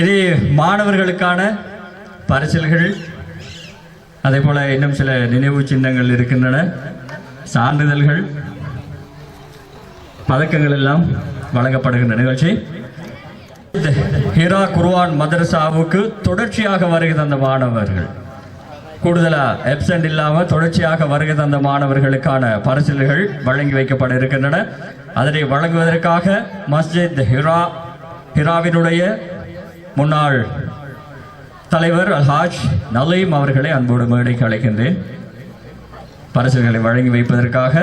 இது மாணவர்களுக்கான பரிசில்கள், அதே போல இன்னும் சில நினைவு சின்னங்கள் இருக்கின்றன. சான்றிதழ்கள், பதக்கங்கள் எல்லாம் வழங்கப்படுகின்ற நிகழ்ச்சி. ஹிரா குர்ஆன் மதரசாவுக்கு தொடர்ச்சியாக வருகை தந்த மாணவர்கள், கூடுதலாக எப்சென்ட் இல்லாமல் தொடர்ச்சியாக வருகை தந்த மாணவர்களுக்கான பரிசில்கள் வழங்கி வைக்கப்பட இருக்கின்றன. அதனை வழங்குவதற்காக மஸ்ஜித் ஹிராவினுடைய முன்னாள் தலைவர் அல்ஹாஜ் நலீம் அவர்களை அன்போடு மேடைக்கு அழைக்கின்றேன். பரிசில்களை வழங்கி வைப்பதற்காக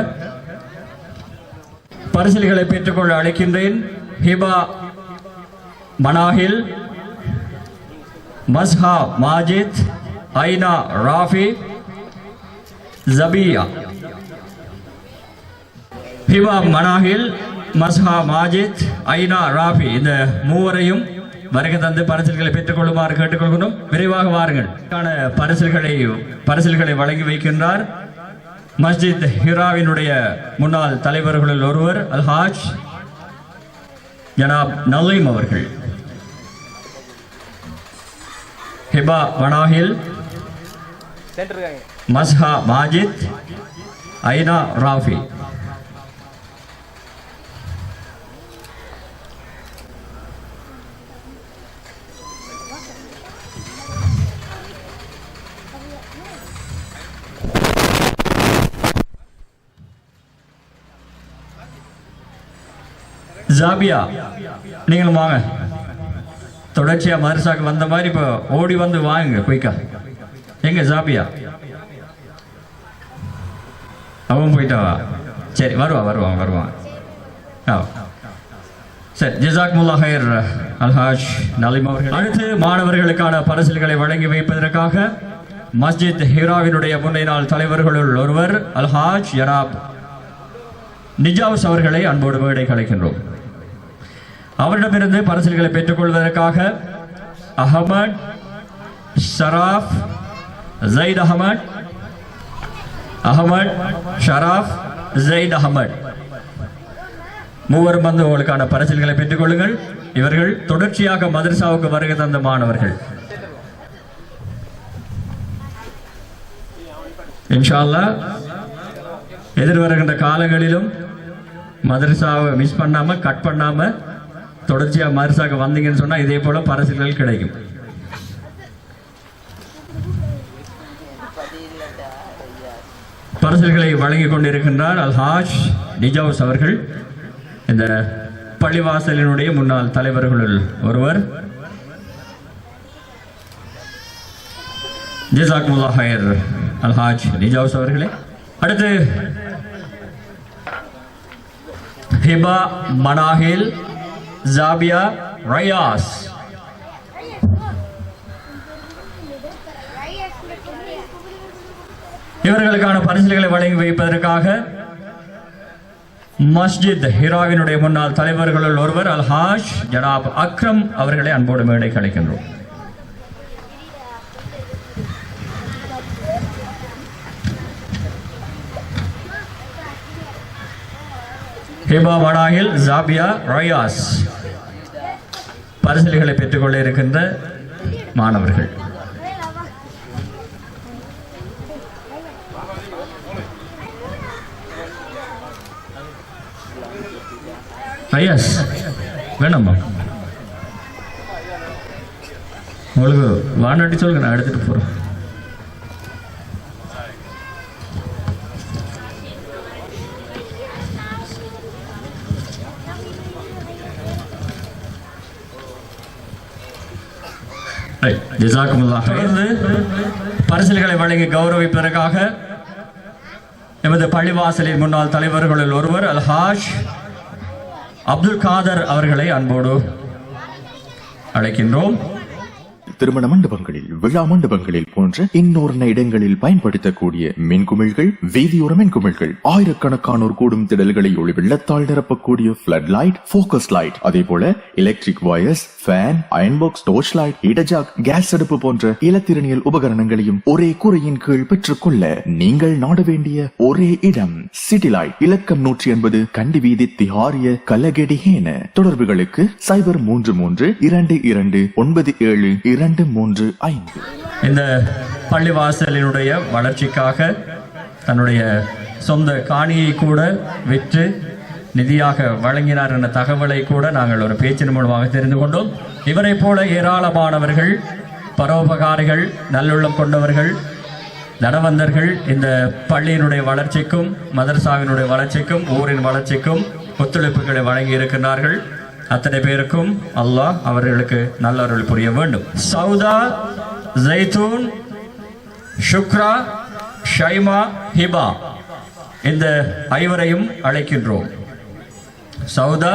பரிசில்களை பெற்றுக்கொள்ள அழைக்கின்றேன். ஹிபா மனாஹில், மஸ்ஹா மாஜித், ஐனா ராஃபி, ஜபியா. ஹிபா மனாஹில், மஸ்ஹா மாஜித், ஐனா ராஃபி இந்த மூவரையும் வருகை தந்து பரிசில்களை பெற்றுக் கொள்ளுமாறு கேட்டுக்கொள்கிறோம். விரைவாக வாருங்கள். பரிசில்களை வழங்கி வைக்கின்றார் மஸ்ஜித் ஹிராவினுடைய முன்னாள் தலைவர்களில் ஒருவர் அல்ஹாஜ் ஜனாப் நலீம் அவர்கள். ஹிபா மனாஹில், மஸ்ஹா மாஜித், ஐனா ராஃபி. ஜாபியா, நீங்களும் வாங்க. தொடர்ச்சியா மதரசாக்கு வந்த மாதிரி இப்போ ஓடி வந்து வாங்க குயிக்கா. எங்க ஜாபியா? அவன் போயிட்டாவா? சரி, வருவான். சரி, ஜஸாக்குமுல்லாஹ் ஹைர் அல்ஹாஜ் நலீம் அவர்கள். அடுத்து மாணவர்களுக்கான பரிசில்களை வழங்கி வைப்பதற்காக மஸ்ஜித் ஹிராவினுடைய முன்னைய நாள் தலைவர்களுள் ஒருவர் அல்ஹாஜ் ஜனாப் நிஜாவுஸ் அவர்களை அன்போடு மேடை அழைக்கின்றோம். அவரிடமிருந்து பரிசில்களை பெற்றுக்கொள்வதற்காக அஹமத் ஷராஃப் ஜயித் அஹமத் மூவரும் வந்து உங்களுக்கான பரிசில்களை பெற்றுக் கொள்ளுங்கள். இவர்கள் தொடர்ச்சியாக மதரசாவுக்கு வருகை தந்த மாணவர்கள். இன்ஷா அல்லாஹ் எதிர்வருகின்ற காலங்களிலும் மதரசாவை மிஸ் பண்ணாம கட் பண்ணாம தொடர்ச்சியா மதரசாவுக்கு வந்தீங்கன்னு சொன்னா இதே போல பரிசில்கள் கிடைக்கும். பரிசில்களை வழங்கி கொண்டிருக்கின்றார் அல்ஹாஜ் நிஜாவுஸ் அவர்கள், இந்த பள்ளிவாசலினுடைய முன்னாள் தலைவர்களுள் ஒருவர். ஜஸாக்குமுல்லாஹ் ஹைர் அல்ஹாஜ் நிஜாவுஸ் அவர்களே. அடுத்து ஹிபா மனாஹில், ஜாபியா ரயாஸ். இவர்களுக்கான பரிசில்களை வழங்கி வைப்பதற்காக மஸ்ஜித் ஹிராவினுடைய முன்னாள் தலைவர்களுள் ஒருவர் அல்ஹாஜ் ஜனாப் அக்ரம் அவர்களை அன்போடு மேடைக்கு அழைக்கின்றோம். ஹிபா மனாஹில், ஜாபியா ரயாஸ் பரிசில்களை பெற்றுக்கொள்ள இருக்கின்ற மாணவர்கள். ரயாஸ் வேணாம்மா, உங்களுக்கு வாண்டாட்டி சொல்லுங்க, நான் எடுத்துட்டு போறேன். பரிசில்களை வழங்கி கௌரவிப்பதற்காக எமது பள்ளிவாசலின் முன்னாள் தலைவர்களில் ஒருவர் அல்ஹாஜ் அப்துல் காதர் அவர்களை அன்போடு அழைக்கின்றோம். திருமண மண்டபங்களில், விழா மண்டபங்களில் போன்ற இன்னொரு இடங்களில் பயன்படுத்தக்கூடிய மின்குமிழ்கள், வீதியோர மின்குமிழ்கள், ஆயிரக்கணக்கானோர் கூடும் திடல்களை ஒளி வெள்ளத்தால் நிரப்பக்கூடிய பிளட் லைட், போக்கஸ் லைட், அதே போல electric wires, fan, iron box, torch light, இடஜாக், கேஸ் அடுப்பு போன்ற இலத்திரனியல் உபகரணங்களையும் ஒரே கூரையின் கீழ் பெற்றுக்கொள்ள நீங்கள் நாட வேண்டிய ஒரே இடம் சிட்டி லைட். இலக்கம் 180 கண்டி வீதி, திஹாரிய, கலகெடிஹேன. தொடர்புகளுக்கு 0332297235. இந்த பள்ளிவாசலினுடைய வளர்ச்சிக்காக தன்னுடைய சொந்த காணியை கூட விற்று நிதியாக வழங்கினார் என்ற தகவலை கூட நாங்கள் ஒரு பேச்சின் மூலமாக தெரிந்து கொண்டோம். இவரை போல ஏராளமானவர்கள், பரோபகாரிகள், நல்லுள்ளம் கொண்டவர்கள், தனவந்தர்கள் இந்த பள்ளியினுடைய வளர்ச்சிக்கும், மதரசாவினுடைய வளர்ச்சிக்கும், ஊரின் வளர்ச்சிக்கும் ஒத்துழைப்புகளை வழங்கி இருக்கின்றார்கள். அத்தனை பேருக்கும் அல்லாஹ் அவர்களுக்கு நல்ல அருள் புரிய வேண்டும். சௌதா, ஜெய்தூன், ஷுக்ரா, ஷைமா, ஹிபா இந்த ஐவரையும் அழைக்கின்றோம். சௌதா,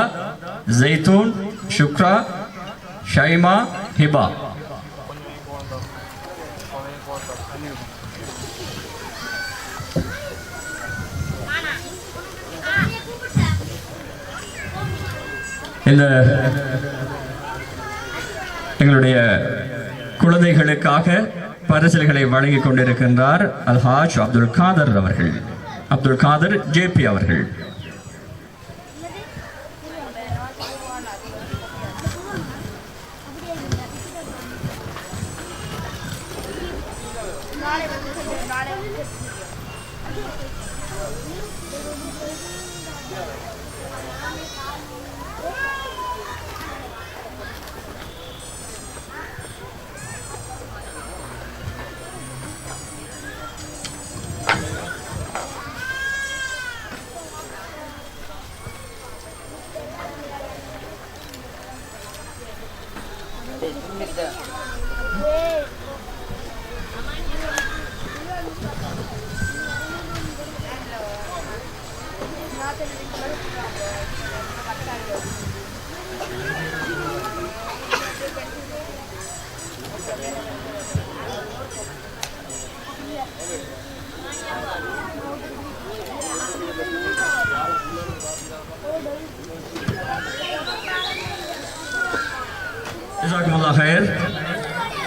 ஜெய்தூன், ஷுக்ரா, ஷைமா, ஹிபா. இந்த எங்களுடைய குழந்தைகளுக்காக பரிசுகளை வழங்கிக் கொண்டிருக்கின்றார் அல்ஹாஜ் அப்துல் காதர் அவர்கள், அப்துல் காதர் ஜேபி அவர்கள்.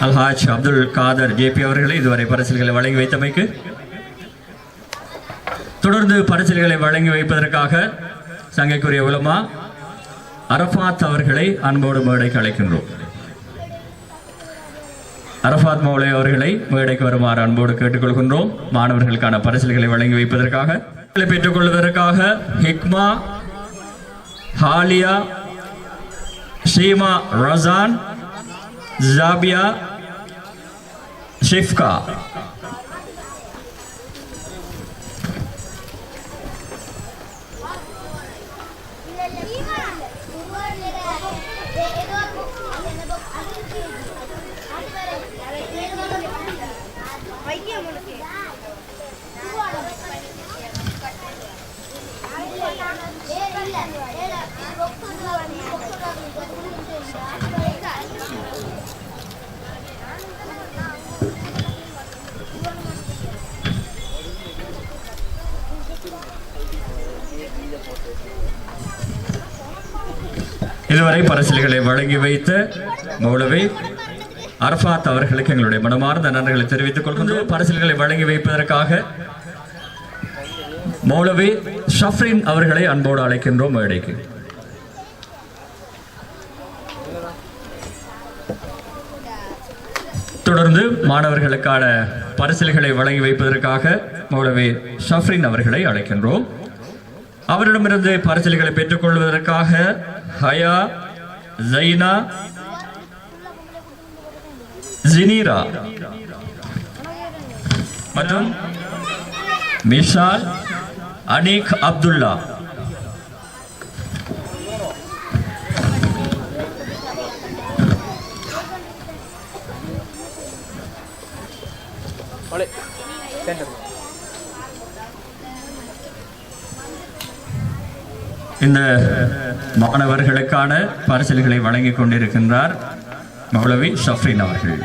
அல்ஹாஜ் அப்துல் காதர் ஜேபி அவர்களை இதுவரை பரிசுகளை வழங்கி வைத்தமைக்கு, தொடர்ந்து பரிசுகளை வழங்கி வைப்பதற்காக சங்கைக்குரிய உலமா அரஃபாத் அவர்களை அன்போடு மேடைக்கு அழைக்கின்றோம். அரஃபாத் மௌலை அவர்களை மேடைக்கு வருமாறு அன்போடு கேட்டுக்கொள்கின்றோம். மாணவர்களுக்கான பரிசுகளை வழங்கி வைப்பதற்காக, பெற்றுக் கொள்வதற்காக ஹிக்மா, ஹாலியா, ஷீமா ரசான், ஜாபியா, ஷிஃப்கா. இதுவரை பரிசுகளை வழங்கி வைத்த மௌலவி அரஃபாத் அவர்களுக்கு எங்களுடைய மனமார்ந்த நன்றிகளை தெரிவித்துக் கொள்கின்றோம். பரிசுகளை வழங்கி வைப்பதற்காக மௌலவி ஷஃப்ரின் அவர்களை அன்போடு அழைக்கின்றோம் மேடைக்கு. தொடர்ந்து மாணவர்களுக்கான பரிசுகளை வழங்கி வைப்பதற்காக மௌலவி ஷஃப்ரின் அவர்களை அழைக்கின்றோம். அவரிடமிருந்து பரிசுகளை பெற்றுக் கொள்வதற்காக ஹயா, ஜைனா, ஜினீரா மற்றும் மிஷால், அனீக் அப்துல்லா. இந்த மாணவர்களுக்கான பரிசுகளை வழங்கிக் கொண்டிருக்கின்றார் மௌலவி ஷஃப்ரின் அவர்கள்.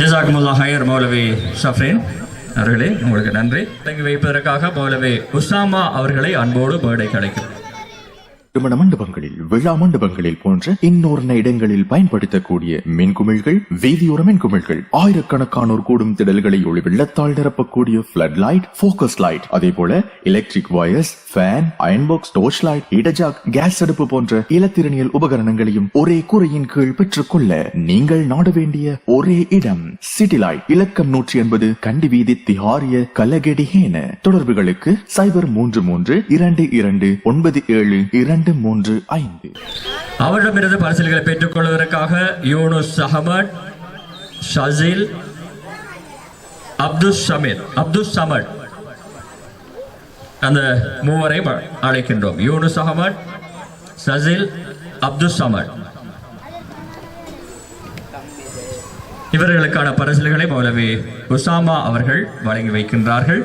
ஜஸாக்குமுல்லாஹ் ஹைர் மௌலவி ஷஃப்ரின் அவர்களே, உங்களுக்கு நன்றி. தொடங்கி வைப்பதற்காக மௌலவி உசாமா அவர்களை அன்போடு மேடைக்கு அழைக்கிறோம். திருமண மண்டபங்களில், விழா மண்டபங்களில் போன்ற இன்னொரு இடங்களில் பயன்படுத்தக்கூடிய மின்குமிழ்கள், வீதியோர மின்குமிழ்கள், ஆயிரக்கணக்கானோர் கூடும் திடல்களை ஒளி வெள்ளத்தால் நிரப்பக்கூடிய பிளட் லைட், போக்கஸ் லைட், அதே போல electric wires, fan, iron box, torch light, இடஜாக், கேஸ் அடுப்பு போன்ற இலத்திரனியல் உபகரணங்களையும் ஒரே கூரையின் கீழ் பெற்றுக்கொள்ள நீங்கள் நாட வேண்டிய ஒரே இடம் சிட்டி லைட். இலக்கம் 180 கண்டி வீதி, திஹாரிய, கலகெடிஹேன. தொடர்புகளுக்கு 0332297235. அவரிடமிருந்து பரிசுகளை பெற்றுக் கொள்வதற்காக யூனுஸ் அஹமட், ஷாசில், அப்துல் சமட் அந்த மூவரை அழைக்கின்றோம். யூனுஸ் அஹமட், ஷாசில், அப்துல் சமட் இவர்களுக்கான பரிசுகளை மௌலவி உசாமா அவர்கள் வழங்கி வைக்கின்றார்கள்.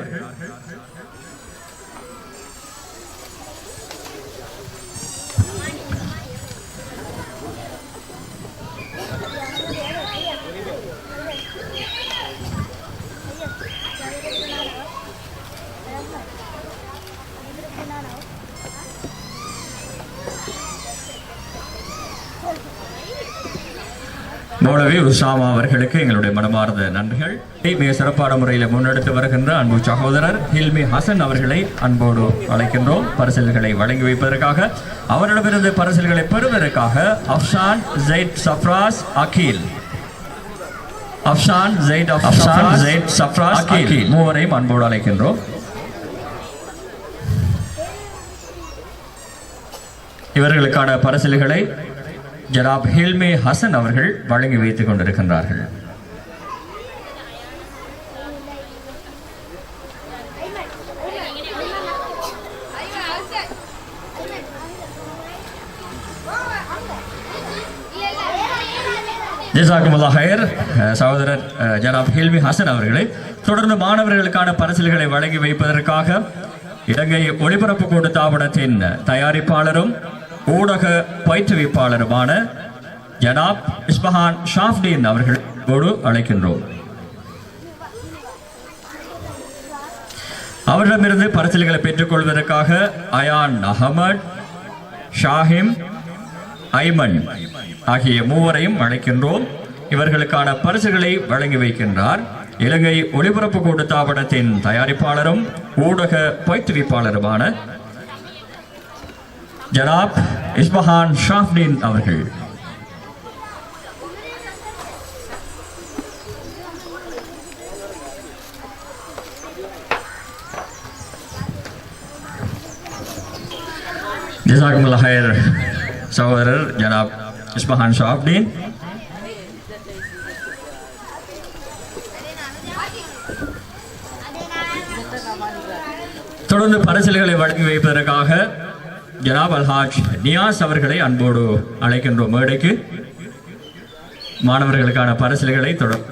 மௌலவி உசாமா அவர்களுக்கு எங்களுடைய மனமார்ந்த நன்றிகள். மிக சிறப்பான முறையில் முன்னெடுத்து வருகின்ற அன்பு சகோதரர் ஹில்மி ஹசன் அவர்களை அன்போடு அழைக்கின்றோம். பரிசில்களை வழங்கி வைப்பதற்காக, அவரிடமிருந்து பரிசில்களை பெறுவதற்காக அஃப்ஷான் ஜெயிட் சஃப்ராஸ் அகீல், அஃப்ஷான் ஜெயிட் சஃப்ராஸ் அகீல் மூவரையும் அன்போடு அழைக்கின்றோம். இவர்களுக்கான பரிசில்களை ஜனாப் ஹில்மி ஹசன் அவர்கள் வழங்கி வைத்துக் கொண்டிருக்கின்றார்கள். ஜஸாக்குமுல்லாஹ் ஹைர் சகோதரர் ஜனாப் ஹில்மி ஹசன் அவர்களை தொடர்ந்து மாணவர்களுக்கான பரிசில்களை வழங்கி வைப்பதற்காக இலங்கை ஒளிபரப்பு கூட்டுத்தாபனத்தின் தயாரிப்பாளரும் ஊடக பயிற்றுவிப்பாளருமான ஜனாப் இஸ்பஹான் ஷாஃப்டீன் அவர்களோடு அழைக்கின்றோம். அவரிடமிருந்து பரிசில்களை பெற்றுக் கொள்வதற்காக அயான் அஹமட், ஷாஹிம், ஐமன் ஆகிய மூவரையும் அழைக்கின்றோம். இவர்களுக்கான பரிசுகளை வழங்கி வைக்கின்றார் இலங்கை ஒளிபரப்பு கூட்டுத்தாபனத்தின் தயாரிப்பாளரும் ஊடக பயிற்றுவிப்பாளருமான ஜனாப் இஸ்பஹான் ஷாஃப்டீன் அவர்கள். ஜஸாக்குமுல்லாஹ் ஹைர் சகோதரர் ஜனாப் இஸ்பஹான் ஷாஃப்டீன். தொடர்ந்து பரிசில்களை வழங்கி வைப்பதற்காக ஜனாப் அல்ஹாஜ் நியாஸ் அவர்களை அன்போடு அழைக்கின்றோம் மேடைக்கு. மாணவர்களுக்கான பரிசில்களை தொடர்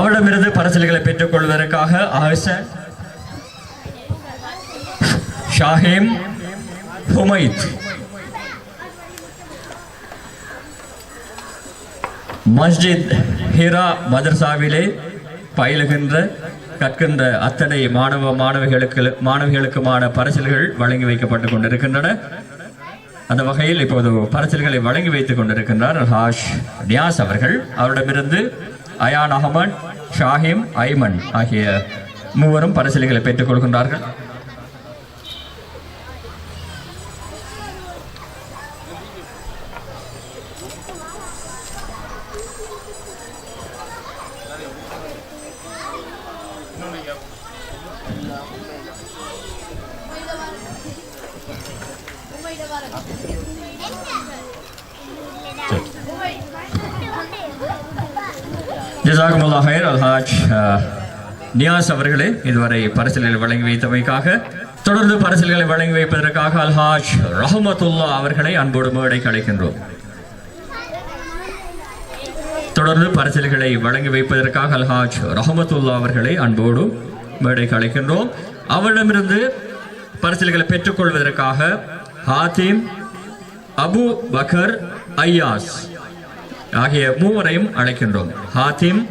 அவரிடமிருந்து பரிசில்களை பெற்றுக் கொள்வதற்காக ஆஹசன், ஷாஹிம், ஹுமைத், மஸ்ஜித் ஹிரா மதர்சாவிலே பயிலுகின்ற கற்கின்ற அத்தனை மாணவிகளுக்குமான பரிசில்கள் வழங்கி வைக்கப்பட்டுக் கொண்டிருக்கின்றன. அந்த வகையில் இப்போது பரிசில்களை வழங்கி வைத்துக் கொண்டிருக்கின்றார் அல்ஹாஜ் நியாஸ் அவர்கள். அவரிடமிருந்து அயான் அஹமட், ஷாஹிம், ஐமன் ஆகிய மூவரும் பரிசில்களை பெற்றுக் கொள்கின்றார்கள். ஜஸாகுமுல்லாஹ் ஹைர். அல்ஹாஜ் நியாஸ் அவர்களே இதுவரை பரிசில்களை வழங்கி வைத்தமைக்காக. தொடர்ந்து பரிசில்களை வழங்கி வைப்பதற்காக அல்ஹாஜ் ரஹமத்துல்லா அவர்களை அன்போடு மேடைக்கு அழைக்கின்றோம். தொடர்ந்து பரிசில்களை வழங்கி வைப்பதற்காக அல்ஹாஜ் ரஹமத்துல்லா அவர்களை அன்போடு மேடைக்கு அழைக்கின்றோம். அவரிடமிருந்து பரிசில்களை பெற்றுக்கொள்வதற்காக ஹாத்திம், அபு பக்கர், ஐயாஸ் ஆகிய மூவரையும் அழைக்கின்றோம். ஹாத்திம்,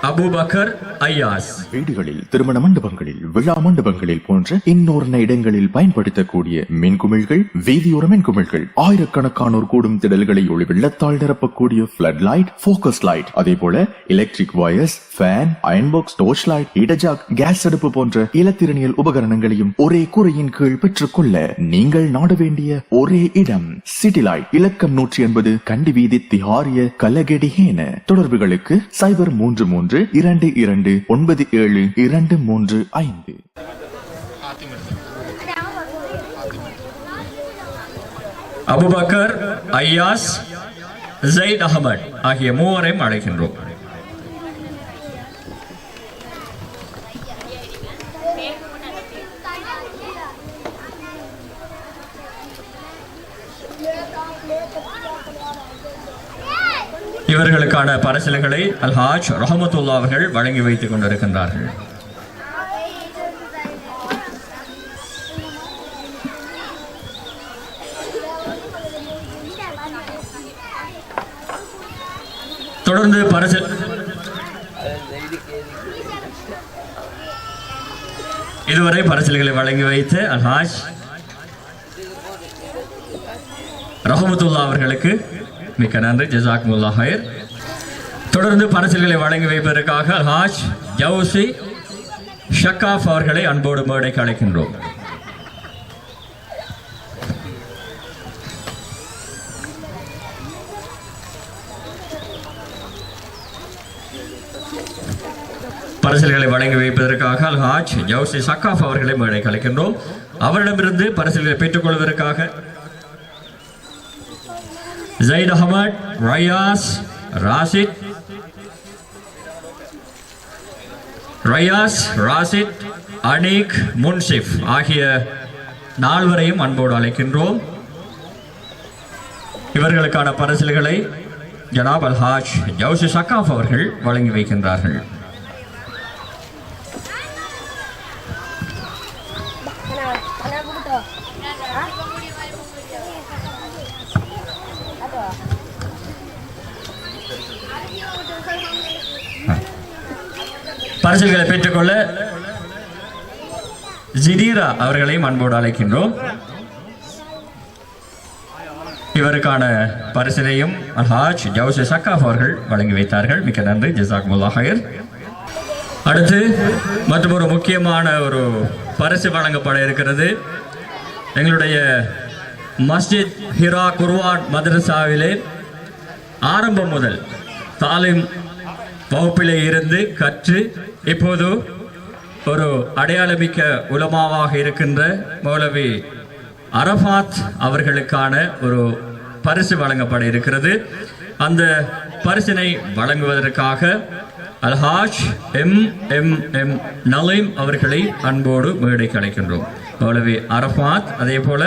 அபூபக்கர், ஐயாஸ். வீடுகளில், திருமண மண்டபங்களில், விழா மண்டபங்களில் போன்ற இன்னொரு இடங்களில் பயன்படுத்தக்கூடிய மின்குமிழ்கள், வீதியோர மின்குமிழ்கள், ஆயிரக்கணக்கானோர் கூடும் திடல்களை ஒளி வெள்ளத்தால் நிரப்பக்கூடிய பிளட் லைட், போக்கஸ் லைட், அதே போல electric wires, fan, iron box, torch light, இடஜாக், கேஸ் அடுப்பு போன்ற இலத்திரனியல் உபகரணங்களையும் ஒரே கூரையின் கீழ் பெற்றுக்கொள்ள நீங்கள் நாட வேண்டிய ஒரே இடம் சிட்டி லைட். இலக்கம் 180 கண்டி வீதி, திஹாரிய, கலகெடிஹேன. தொடர்புகளுக்கு 0332979235. அபுபக்கர், ஐயாஸ், ஜெயித் அகமது ஆகிய மூவரையும் அழைக்கின்றோம். இவர்களுக்கான பரிசில்களை அல்ஹாஜ் ரஹமத்துல்லா அவர்கள் வழங்கி வைத்துக் கொண்டிருக்கின்றார்கள். தொடர்ந்து இதுவரை பரிசில்களை வழங்கி வைத்து அல்ஹாஜ் ரஹமத்துல்லா அவர்களுக்கு மிக்க நன்றி. ஜஸாக்குமுல்லாஹ் ஹைர். தொடர்ந்து பரிசில்களை வழங்கி வைப்பதற்காக அல்ஹாஜ் ஜவுசி ஷக்காஃப் அவர்களை அன்போடு மேடைக்கு அழைக்கின்றோம். பரிசில்களை வழங்கி வைப்பதற்காக அல்ஹாஜ் ஜவுசி ஷக்காஃப் அவர்களை மேடைக்கு அழைக்கின்றோம். அவரிடமிருந்து பரிசில்களை பெற்றுக் கொள்வதற்காக ஜெயித் அஹமத், ரயாஸ், ராசித், அனீக், முன்சிப் ஆகிய நால்வரையும் அன்போடு அழைக்கின்றோம். இவர்களுக்கான பரிசில்களை ஜனாப் அல்ஹாஜ் ஜவுசி ஷக்காஃப் அவர்கள் வழங்கி வைக்கின்றார்கள். பரிசில்களை பெற்றுக்கொள்ள ஜிதீரா அவர்களையும் அன்போடு அழைக்கின்றோம். இவருக்கான பரிசிலையும் அல்ஹாஜ் ஜவுசி ஷக்காஃப் அவர்கள் வழங்கி வைத்தார்கள். மிக்க நன்றி. ஜஸாக்குமுல்லாஹ் ஹைர். அடுத்து மற்றொரு முக்கியமான ஒரு பரிசு வழங்கப்பட இருக்கிறது. எங்களுடைய மஸ்ஜித் ஹிரா குர்ஆன் மதரசாவிலே ஆரம்பம் முதல் தாலிம் வகுப்பிலே இருந்து கற்று இப்போது ஒரு அடையாளமிக்க உலமாவாக இருக்கின்ற மௌலவி அரஃபாத் அவர்களுக்கான ஒரு பரிசு வழங்கப்பட இருக்கிறது. அந்த பரிசினை வழங்குவதற்காக அல்ஹாஜ் எம் நலீம் அவர்களை அன்போடு மேடைக்கு அழைக்கின்றோம். மௌலவி அரஃபாத், அதே போல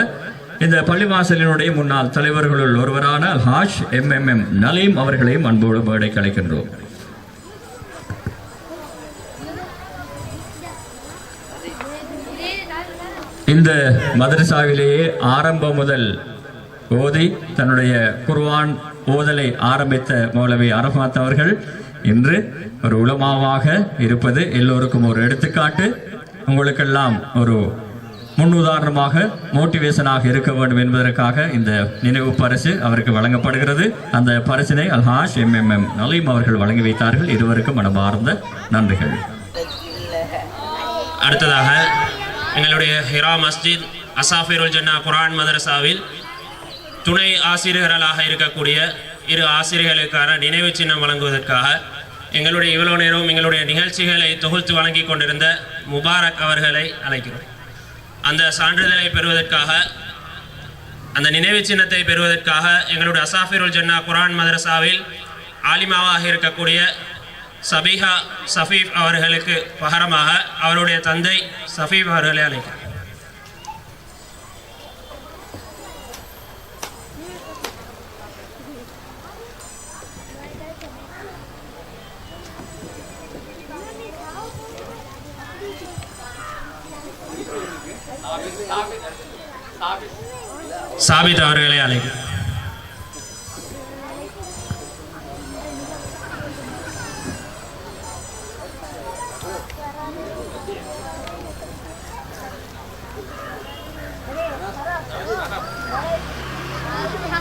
இந்த பள்ளிவாசலினுடைய முன்னாள் தலைவர்களுள் ஒருவரான அல்ஹாஜ் எம் நலீம் அவர்களையும் அன்போடு மேடைக்கு அழைக்கின்றோம். இந்த மதரசாவிலேயே ஆரம்பம் முதல் ஓதி தன்னுடைய குர்ஆன் ஓதலை ஆரம்பித்த மௌலவி அரஃபாத் அவர்கள் இன்று ஒரு உலமாவாக இருப்பது எல்லோருக்கும் ஒரு எடுத்துக்காட்டு, உங்களுக்கெல்லாம் ஒரு முன்னுதாரணமாக மோட்டிவேஷனாக இருக்க வேண்டும் என்பதற்காக இந்த நினைவு பரிசு அவருக்கு வழங்கப்படுகிறது. அந்த பரிசினை அல்ஹாஜ் எம் நலீம் அவர்கள் வழங்கி வைத்தார்கள். இருவருக்கும் மனமார்ந்த நன்றிகள். அடுத்ததாக எங்களுடைய ஹிரா மஸ்ஜித் அசாஃபிருல் ஜன்னா குர்ஆன் மதரசாவில் துணை ஆசிரியர்களாக இருக்கக்கூடிய இரு ஆசிரியர்களுக்கான நினைவு சின்னம் வழங்குவதற்காக எங்களுடைய இவ்வளவு நேரம் எங்களுடைய நிகழ்ச்சிகளை தொகுத்து வழங்கி கொண்டிருந்த முபாரக் அவர்களை அழைக்கிறோம். அந்த சான்றிதழை பெறுவதற்காக, அந்த நினைவு சின்னத்தை பெறுவதற்காக எங்களுடைய அசாஃபிருல் ஜன்னா குர்ஆன் மதரசாவில் ஆலிமாவாக இருக்கக்கூடிய சபிஹா சஃபீப் அவர்களுக்கு பகரமாக அவருடைய தந்தை சஃபீப் அவர்களை அழைக்கிறார். சாபித் அவர்களை அழைக்கிறார்.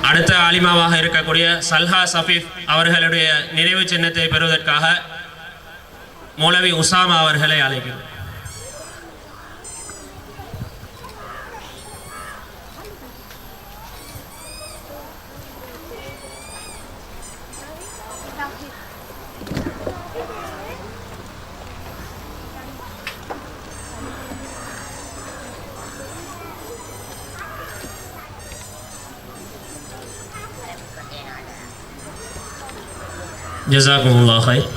அடுத்த ஆலிமாவாக இருக்கக்கூடிய சல்ஹா சஃபீப் அவர்களுடைய நினைவு சின்னத்தை பெறுவதற்காக மௌலவி உசாமா அவர்களை அழைக்கிறோம். ஜஸாக்குமுல்லாஹ் கைர்.